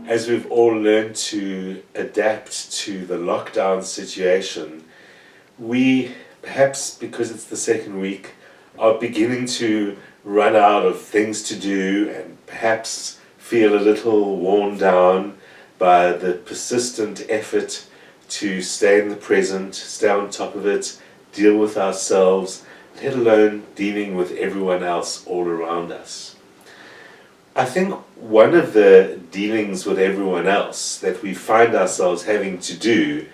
as we've all learned to adapt to the lockdown situation, we, perhaps because it's the second week, are beginning to run out of things to do and perhaps feel a little worn down by the persistent effort to stay in the present, stay on top of it, deal with ourselves, let alone dealing with everyone else all around us. I think one of the dealings with everyone else that we find ourselves having to do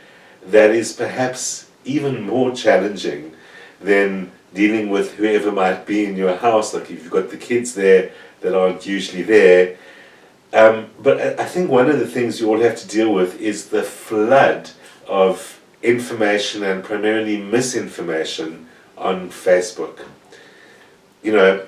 that is perhaps even more challenging than dealing with whoever might be in your house, like if you've got the kids there that aren't usually there. But I think one of the things you all have to deal with is the flood of information and primarily misinformation on Facebook. You know,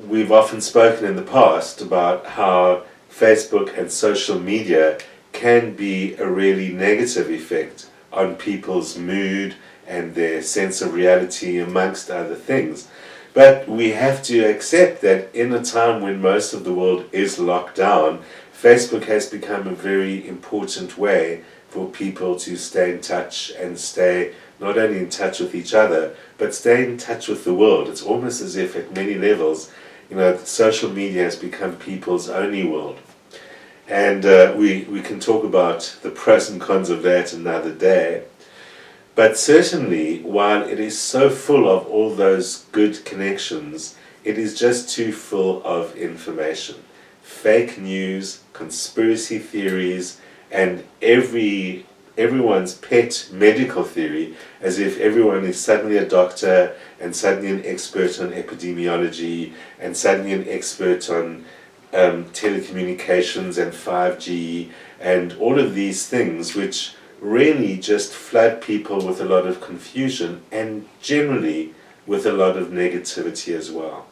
we've often spoken in the past about how Facebook and social media can be a really negative effect on people's mood and their sense of reality, amongst other things. But we have to accept that in a time when most of the world is locked down, Facebook has become a very important way for people to stay in touch and stay not only in touch with each other, but stay in touch with the world. It's almost as if at many levels, social media has become people's only world. And we can talk about the pros and cons of that another day. But certainly, while it is so full of all those good connections, it is just too full of information. Fake news, conspiracy theories, and everyone's pet medical theory, as if everyone is suddenly a doctor and suddenly an expert on epidemiology and suddenly an expert on telecommunications and 5G and all of these things, which really just flood people with a lot of confusion and generally with a lot of negativity as well.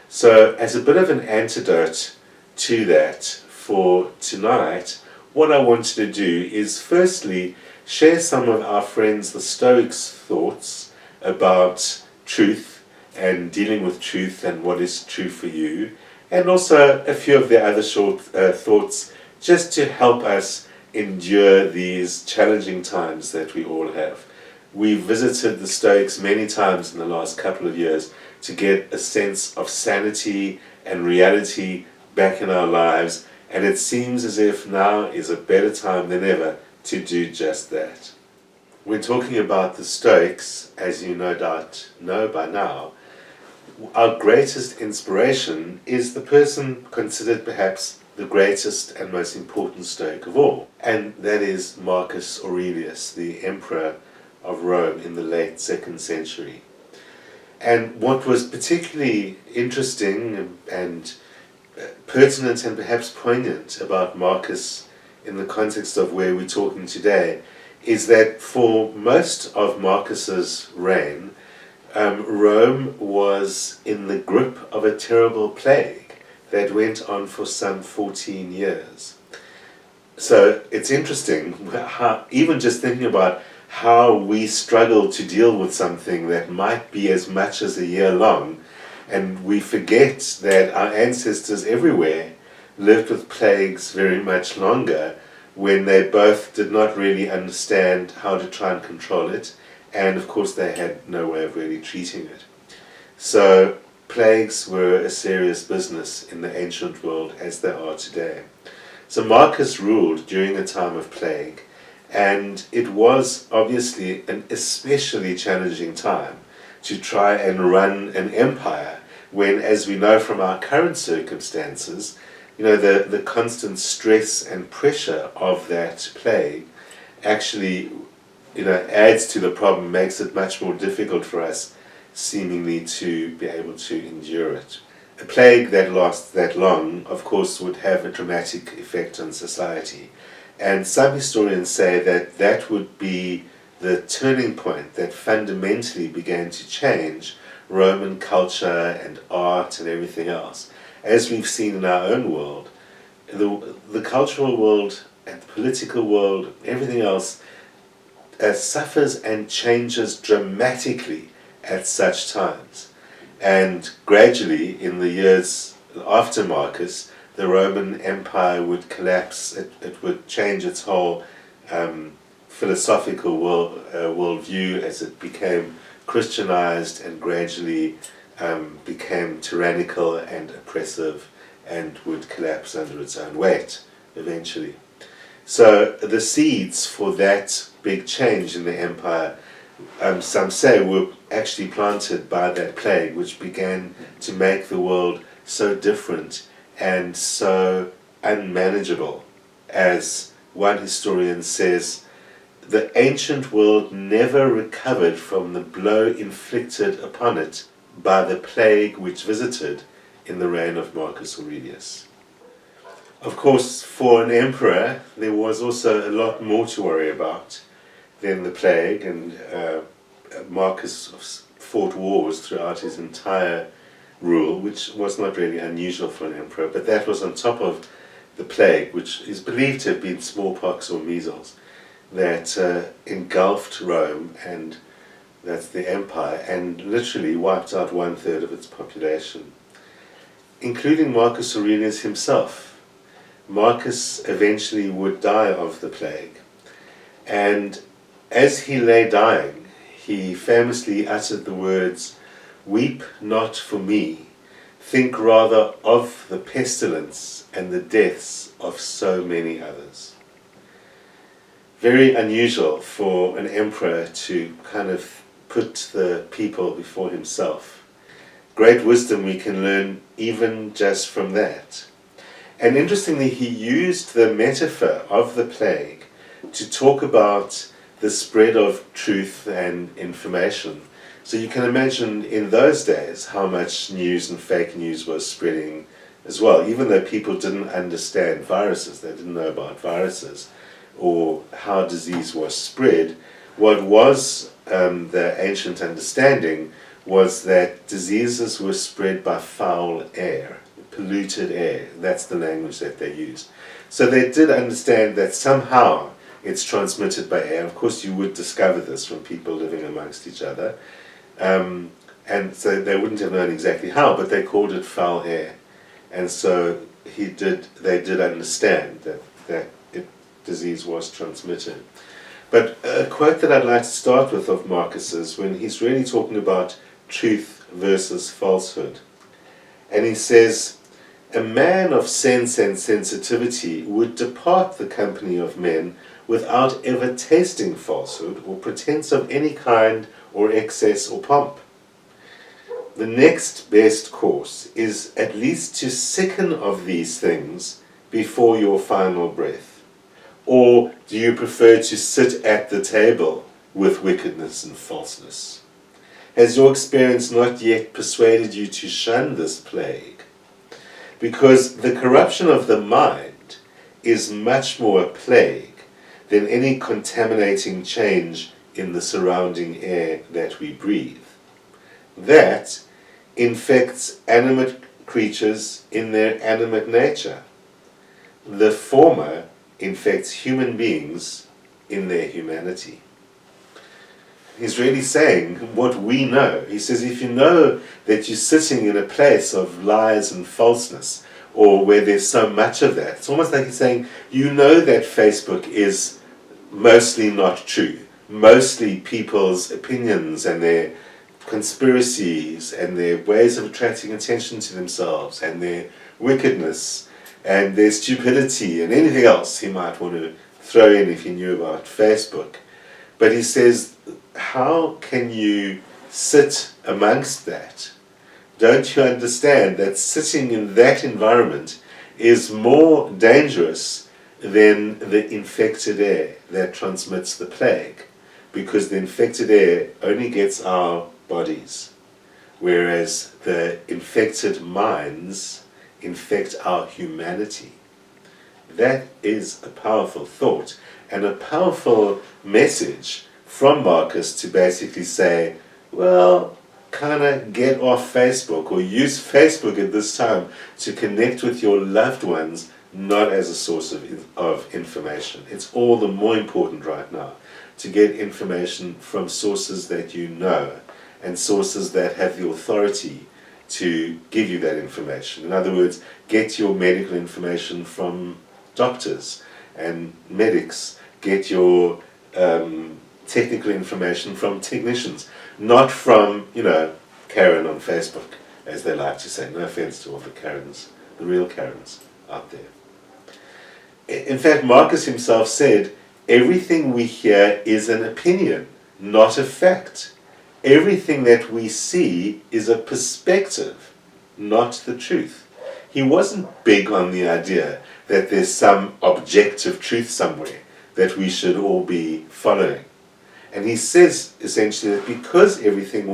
So as a bit of an antidote to that for tonight, what I wanted to do is firstly share some of our friends the Stoics' thoughts about truth and dealing with truth and what is true for you, and also a few of their other short thoughts just to help us endure these challenging times that we all have. We've visited the Stoics many times in the last couple of years to get a sense of sanity and reality back in our lives, and it seems as if now is a better time than ever to do just that. When talking about the Stoics, as you no doubt know by now, our greatest inspiration is the person considered perhaps the greatest and most important Stoic of all, and that is Marcus Aurelius, the emperor of Rome in the late 2nd century. And what was particularly interesting and pertinent and perhaps poignant about Marcus in the context of where we're talking today is that for most of Marcus's reign, Rome was in the grip of a terrible plague that went on for some 14 years. So it's interesting how, even just thinking about how we struggle to deal with something that might be as much as a year long, and we forget that our ancestors everywhere lived with plagues very much longer when they both did not really understand how to try and control it, and of course they had no way of really treating it. So plagues were a serious business in the ancient world as they are today. So Marcus ruled during a time of plague, and it was obviously an especially challenging time to try and run an empire when, as we know from our current circumstances, the constant stress and pressure of that plague actually adds to the problem, makes it much more difficult for us seemingly to be able to endure it. A plague that lasts that long, of course, would have a dramatic effect on society. And some historians say that that would be the turning point that fundamentally began to change Roman culture and art and everything else. As we've seen in our own world, the cultural world and the political world, everything else, suffers and changes dramatically at such times. And gradually, in the years after Marcus, the Roman Empire would collapse, it would change its whole philosophical worldview as it became Christianized and gradually became tyrannical and oppressive and would collapse under its own weight eventually. So the seeds for that big change in the empire, some say, were actually planted by that plague, which began to make the world so different and so unmanageable. As one historian says, the ancient world never recovered from the blow inflicted upon it by the plague which visited in the reign of Marcus Aurelius. Of course, for an emperor, there was also a lot more to worry about than the plague, and Marcus fought wars throughout his entire rule, which was not really unusual for an emperor, but that was on top of the plague, which is believed to have been smallpox or measles, that engulfed Rome, and that's the empire, and literally wiped out 1/3 of its population, including Marcus Aurelius himself. Marcus eventually would die of the plague, and as he lay dying, he famously uttered the words, "Weep not for me, think rather of the pestilence and the deaths of so many others." Very unusual for an emperor to kind of put the people before himself. Great wisdom we can learn even just from that. And interestingly, he used the metaphor of the plague to talk about the spread of truth and information. So you can imagine in those days how much news and fake news was spreading as well, even though people didn't understand viruses, they didn't know about viruses or how disease was spread. What was the ancient understanding was that diseases were spread by foul air, polluted air. That's the language that they used. So they did understand that somehow it's transmitted by air. Of course, you would discover this from people living amongst each other. And so they wouldn't have known exactly how, but they called it foul air. And so they did understand that disease was transmitted. But a quote that I'd like to start with of Marcus's, when he's really talking about truth versus falsehood. And he says, "A man of sense and sensitivity would depart the company of men without ever tasting falsehood or pretense of any kind or excess or pomp. The next best course is at least to sicken of these things before your final breath. Or do you prefer to sit at the table with wickedness and falseness? Has your experience not yet persuaded you to shun this plague? Because the corruption of the mind is much more a plague than any contaminating change in the surrounding air that we breathe. That infects animate creatures in their animate nature. The former infects human beings in their humanity." He's really saying what we know. He says if you know that you're sitting in a place of lies and falseness, or where there's so much of that, it's almost like he's saying you know that Facebook is mostly not true. Mostly people's opinions and their conspiracies and their ways of attracting attention to themselves and their wickedness and their stupidity and anything else he might want to throw in if he knew about Facebook. But he says, how can you sit amongst that? Don't you understand that sitting in that environment is more dangerous than the infected air that transmits the plague? Because the infected air only gets our bodies, whereas the infected minds infect our humanity. That is a powerful thought and a powerful message from Marcus to basically say, well, kind of get off Facebook or use Facebook at this time to connect with your loved ones, not as a source of information. It's all the more important right now to get information from sources that you know and sources that have the authority to give you that information. In other words, get your medical information from doctors and medics, get your technical information from technicians, not from, Karen on Facebook, as they like to say. No offense to all the Karens, the real Karens out there. In fact, Marcus himself said, everything we hear is an opinion, not a fact. Everything that we see is a perspective, not the truth. He wasn't big on the idea that there's some objective truth somewhere that we should all be following. And he says essentially that because everything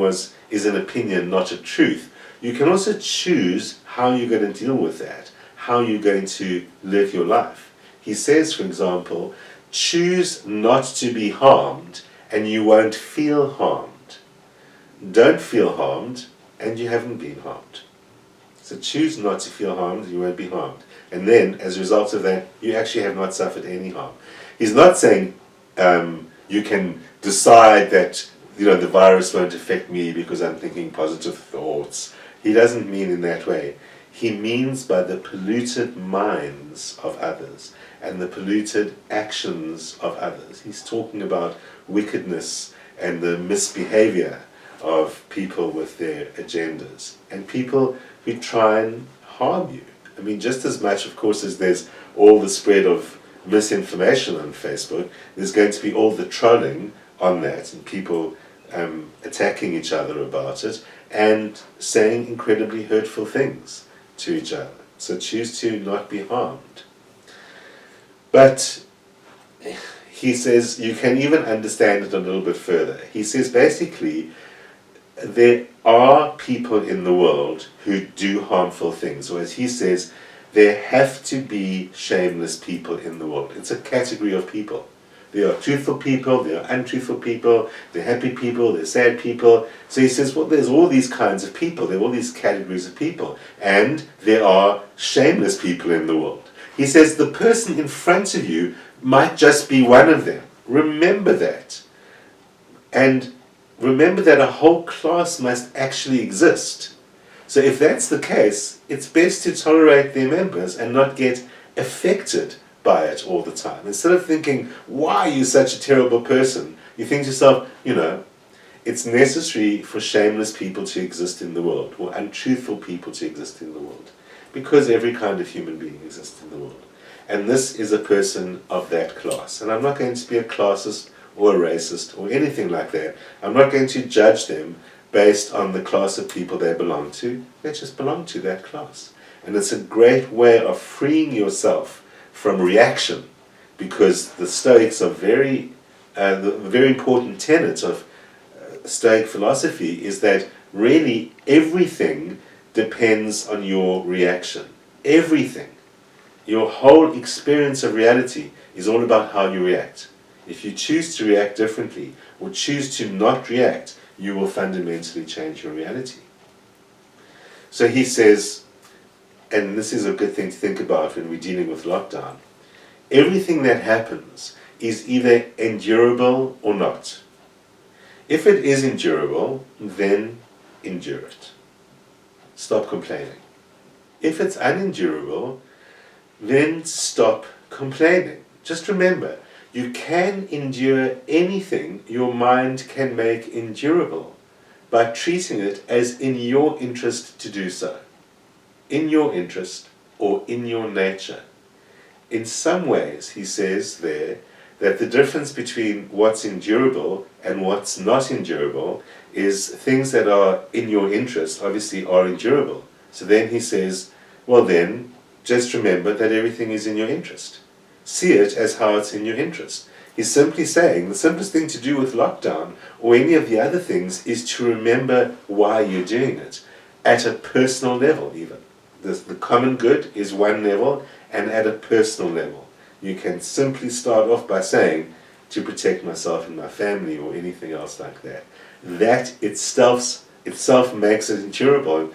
is an opinion, not a truth, you can also choose how you're going to deal with that, how you're going to live your life. He says, for example, choose not to be harmed and you won't feel harmed. Don't feel harmed and you haven't been harmed. So choose not to feel harmed, you won't be harmed. And then, as a result of that, you actually have not suffered any harm. He's not saying you can decide that the virus won't affect me because I'm thinking positive thoughts. He doesn't mean in that way. He means by the polluted minds of others and the polluted actions of others. He's talking about wickedness and the misbehavior of people with their agendas and people who try and harm you. I mean, just as much, of course, as there's all the spread of misinformation on Facebook, there's going to be all the trolling on that and people attacking each other about it and saying incredibly hurtful things to each other. So choose to not be harmed. But he says you can even understand it a little bit further. He says basically there are people in the world who do harmful things, or as he says, there have to be shameless people in the world. It's a category of people. There are truthful people, there are untruthful people, there are happy people, there are sad people. So he says, well, there's all these kinds of people, there are all these categories of people, and there are shameless people in the world. He says the person in front of you might just be one of them. Remember that. And remember that a whole class must actually exist. So if that's the case, it's best to tolerate their members and not get affected by it all the time. Instead of thinking, why are you such a terrible person? You think to yourself, it's necessary for shameless people to exist in the world, or untruthful people to exist in the world, because every kind of human being exists in the world. And this is a person of that class. And I'm not going to be a classist or a racist or anything like that. I'm not going to judge them based on the class of people they belong to. They just belong to that class. And it's a great way of freeing yourself from reaction, because the Stoics are the very important tenet of Stoic philosophy is that really everything depends on your reaction. Everything. Your whole experience of reality is all about how you react. If you choose to react differently or choose to not react, you will fundamentally change your reality. So he says, and this is a good thing to think about when we're dealing with lockdown, everything that happens is either endurable or not. If it is endurable, then endure it. Stop complaining. If it's unendurable, then stop complaining. Just remember, you can endure anything your mind can make endurable by treating it as in your interest to do so. In your interest or in your nature. In some ways, he says there, that the difference between what's endurable and what's not endurable is things that are in your interest obviously are endurable. So then he says, well then, just remember that everything is in your interest. See it as how it's in your interest. He's simply saying the simplest thing to do with lockdown or any of the other things is to remember why you're doing it at a personal level even. The common good is one level, and at a personal level. You can simply start off by saying, to protect myself and my family or anything else like that. That itself makes it endurable.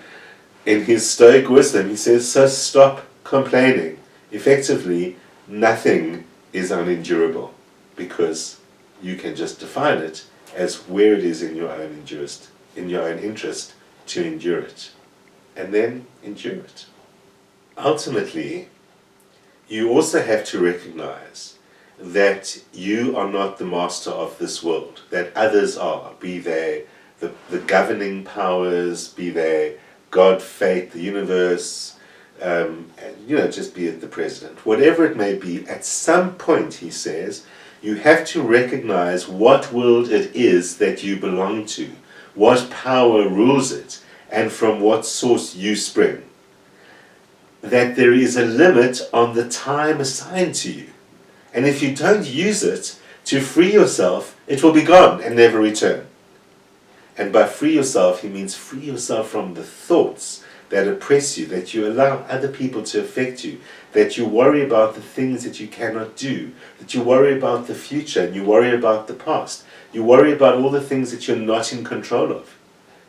In his Stoic wisdom, he says, so stop complaining. Effectively, nothing is unendurable, because you can just define it as where it is in your own interest to endure it. and then endure it. Ultimately, you also have to recognize that you are not the master of this world, that others are, be they the governing powers, be they God, fate, the universe, and, just be it the president. Whatever it may be, at some point, he says, you have to recognize what world it is that you belong to, what power rules it, and from what source you spring. That there is a limit on the time assigned to you. And if you don't use it to free yourself, it will be gone and never return. And by free yourself, he means free yourself from the thoughts that oppress you, that you allow other people to affect you, that you worry about the things that you cannot do, that you worry about the future and you worry about the past. You worry about all the things that you're not in control of.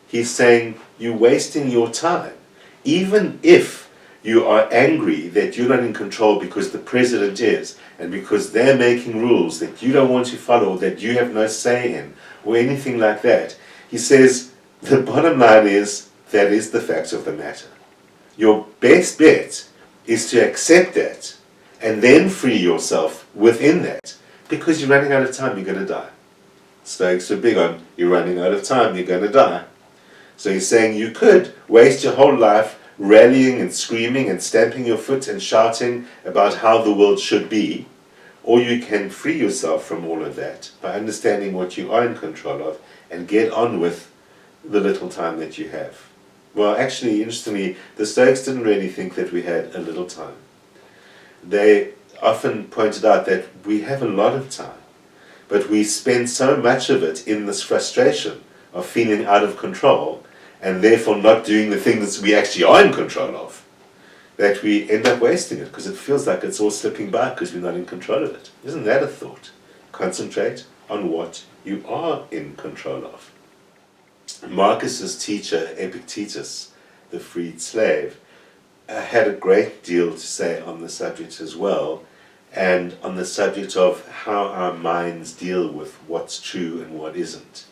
He's saying you're wasting your time. Even if you are angry that you're not in control because the president is, and because they're making rules that you don't want to follow, that you have no say in, or anything like that, he says the bottom line is that is the fact of the matter. Your best bet is to accept that and then free yourself within that, because you're running out of time, you're going to die. Stoics are big on you're running out of time, you're going to die. So he's saying you could waste your whole life rallying and screaming and stamping your foot and shouting about how the world should be, or you can free yourself from all of that by understanding what you are in control of and get on with the little time that you have. Well, actually, interestingly, the Stoics didn't really think that we had a little time. They often pointed out that we have a lot of time, but we spend so much of it in this frustration of feeling out of control and therefore not doing the things we actually are in control of, that we end up wasting it because it feels like it's all slipping by because we're not in control of it. Isn't that a thought? Concentrate on what you are in control of. Marcus's teacher, Epictetus, the freed slave, had a great deal to say on the subject as well, and on the subject of how our minds deal with what's true and what isn't.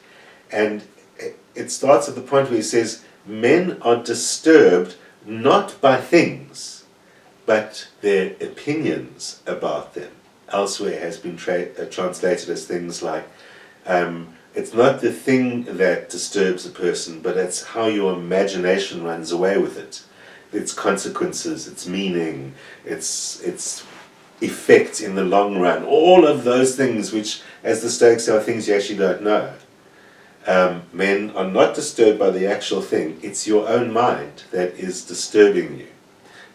And it starts at the point where he says, men are disturbed not by things, but their opinions about them. Elsewhere has been translated as things like, it's not the thing that disturbs a person, but it's how your imagination runs away with it. Its consequences, its meaning, its effect in the long run, all of those things which, as the Stoics say, are things you actually don't know. Men are not disturbed by the actual thing, it's your own mind that is disturbing you.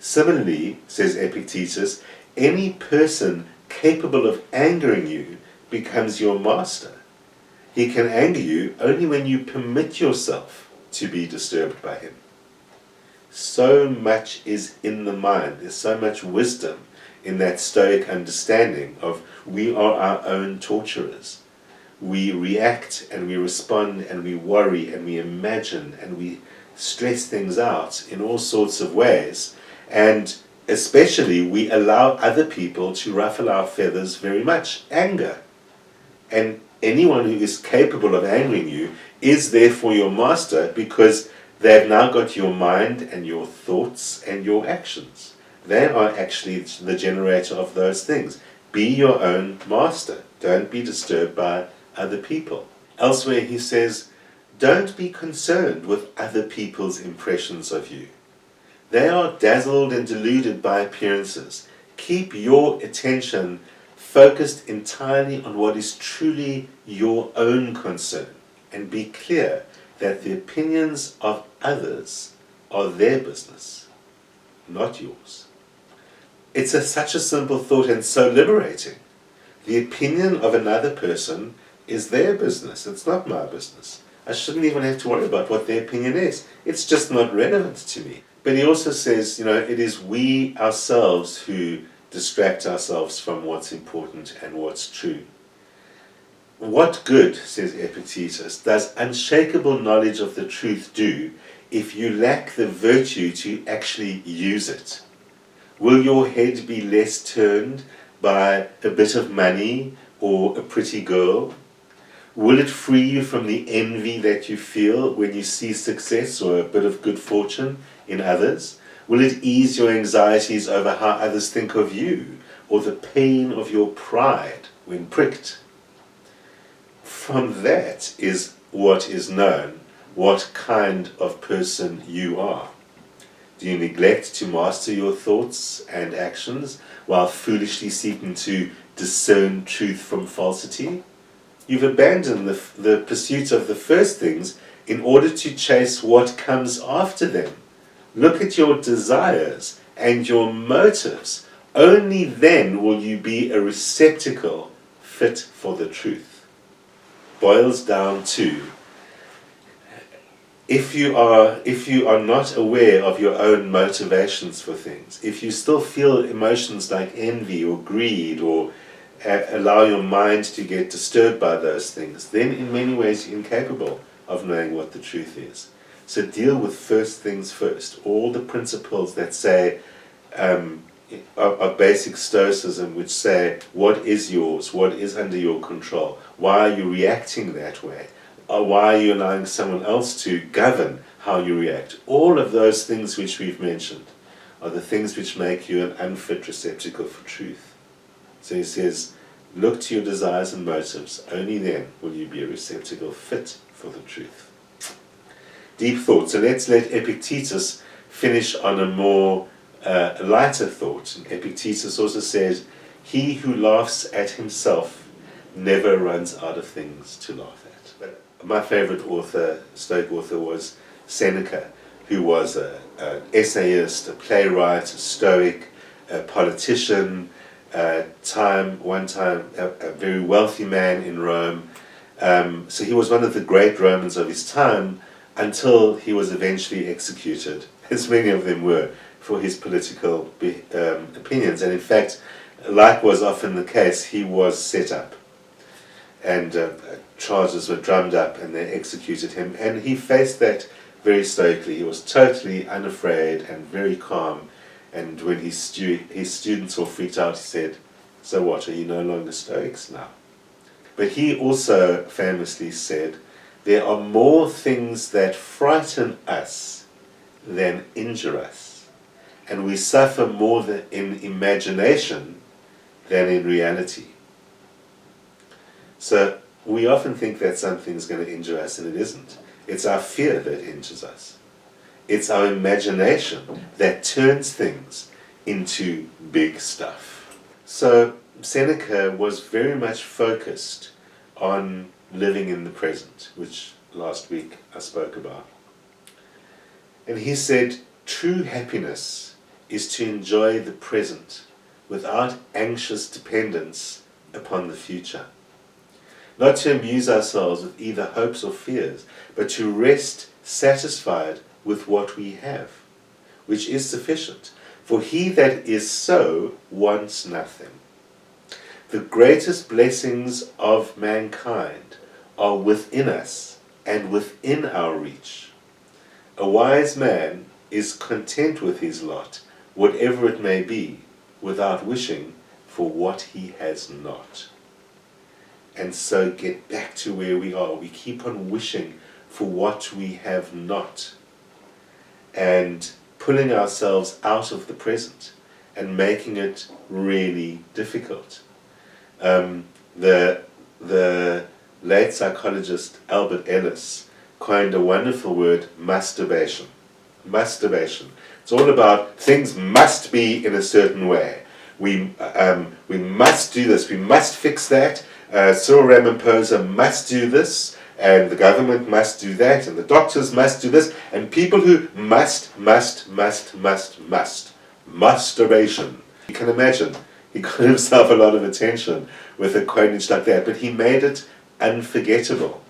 Similarly, says Epictetus, any person capable of angering you becomes your master. He can anger you only when you permit yourself to be disturbed by him. So much is in the mind, there's so much wisdom in that Stoic understanding of we are our own torturers. We react and we respond and we worry and we imagine and we stress things out in all sorts of ways, and especially we allow other people to ruffle our feathers very much. Anger. And anyone who is capable of angering you is therefore your master, because they've now got your mind and your thoughts and your actions. They are actually the generator of those things. Be your own master. Don't be disturbed by other people. Elsewhere he says, don't be concerned with other people's impressions of you. They are dazzled and deluded by appearances. Keep your attention focused entirely on what is truly your own concern, and be clear that the opinions of others are their business, not yours. It's such a simple thought and so liberating. The opinion of another person is their business, it's not my business. I shouldn't even have to worry about what their opinion is. It's just not relevant to me. But he also says, it is we ourselves who distract ourselves from what's important and what's true. What good, says Epictetus, does unshakable knowledge of the truth do if you lack the virtue to actually use it? Will your head be less turned by a bit of money or a pretty girl? Will it free you from the envy that you feel when you see success or a bit of good fortune? in others? Will it ease your anxieties over how others think of you, or the pain of your pride when pricked? From that is what is known, what kind of person you are. Do you neglect to master your thoughts and actions while foolishly seeking to discern truth from falsity? You've abandoned the pursuit of the first things in order to chase what comes after them. Look at your desires and your motives. Only then will you be a receptacle fit for the truth. Boils down to, if you are not aware of your own motivations for things, if you still feel emotions like envy or greed, or allow your mind to get disturbed by those things, then in many ways you're incapable of knowing what the truth is. So deal with first things first. All the principles that say, of basic Stoicism, which say, what is yours, what is under your control, why are you reacting that way? Why are you allowing someone else to govern how you react? All of those things which we've mentioned are the things which make you an unfit receptacle for truth. So he says, look to your desires and motives. Only then will you be a receptacle fit for the truth. Deep thought. So let's let Epictetus finish on a more lighter thought. And Epictetus also says, he who laughs at himself never runs out of things to laugh at. But my favorite author, Stoic author, was Seneca, who was an essayist, a playwright, a Stoic, a politician, one time a very wealthy man in Rome. So he was one of the great Romans of his time until he was eventually executed, as many of them were, for his political opinions. And in fact, like was often the case, he was set up. And charges were drummed up and they executed him. And he faced that very stoically. He was totally unafraid and very calm. And when his students all freaked out, he said, so what, are you no longer Stoics now? But he also famously said, there are more things that frighten us than injure us. And we suffer more in imagination than in reality. So we often think that something's going to injure us, and it isn't. It's our fear that injures us. It's our imagination that turns things into big stuff. So Seneca was very much focused on living in the present, which last week I spoke about. And he said, true happiness is to enjoy the present without anxious dependence upon the future. Not to amuse ourselves with either hopes or fears, but to rest satisfied with what we have, which is sufficient. For he that is so wants nothing. The greatest blessings of mankind are within us and within our reach. A wise man is content with his lot, whatever it may be, without wishing for what he has not. And so get back to where we are. We keep on wishing for what we have not, and pulling ourselves out of the present and making it really difficult. The late psychologist Albert Ellis coined a wonderful word, masturbation. Masturbation. It's all about things must be in a certain way. We must do this. We must fix that. Cyril Ramaphosa must do this, and the government must do that, and the doctors must do this, and people who must. Masturbation. You can imagine, he got himself a lot of attention with a coinage like that, but he made it unforgettable.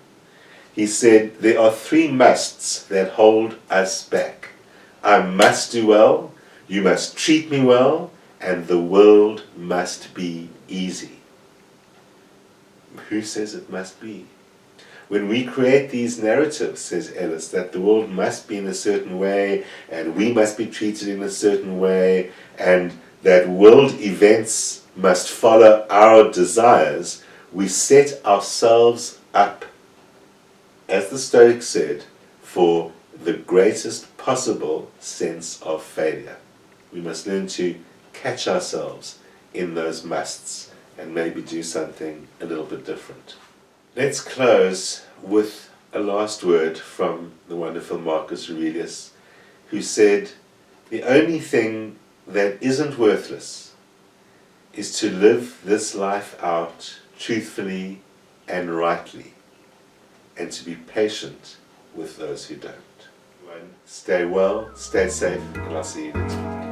He said, there are three musts that hold us back. I must do well, you must treat me well, and the world must be easy. Who says it must be? When we create these narratives, says Ellis, that the world must be in a certain way, and we must be treated in a certain way, and that world events must follow our desires, we set ourselves up, as the Stoics said, for the greatest possible sense of failure. We must learn to catch ourselves in those musts and maybe do something a little bit different. Let's close with a last word from the wonderful Marcus Aurelius, who said, "The only thing that isn't worthless is to live this life out truthfully and rightly, and to be patient with those who don't." Stay well, stay safe, and I'll see you next week.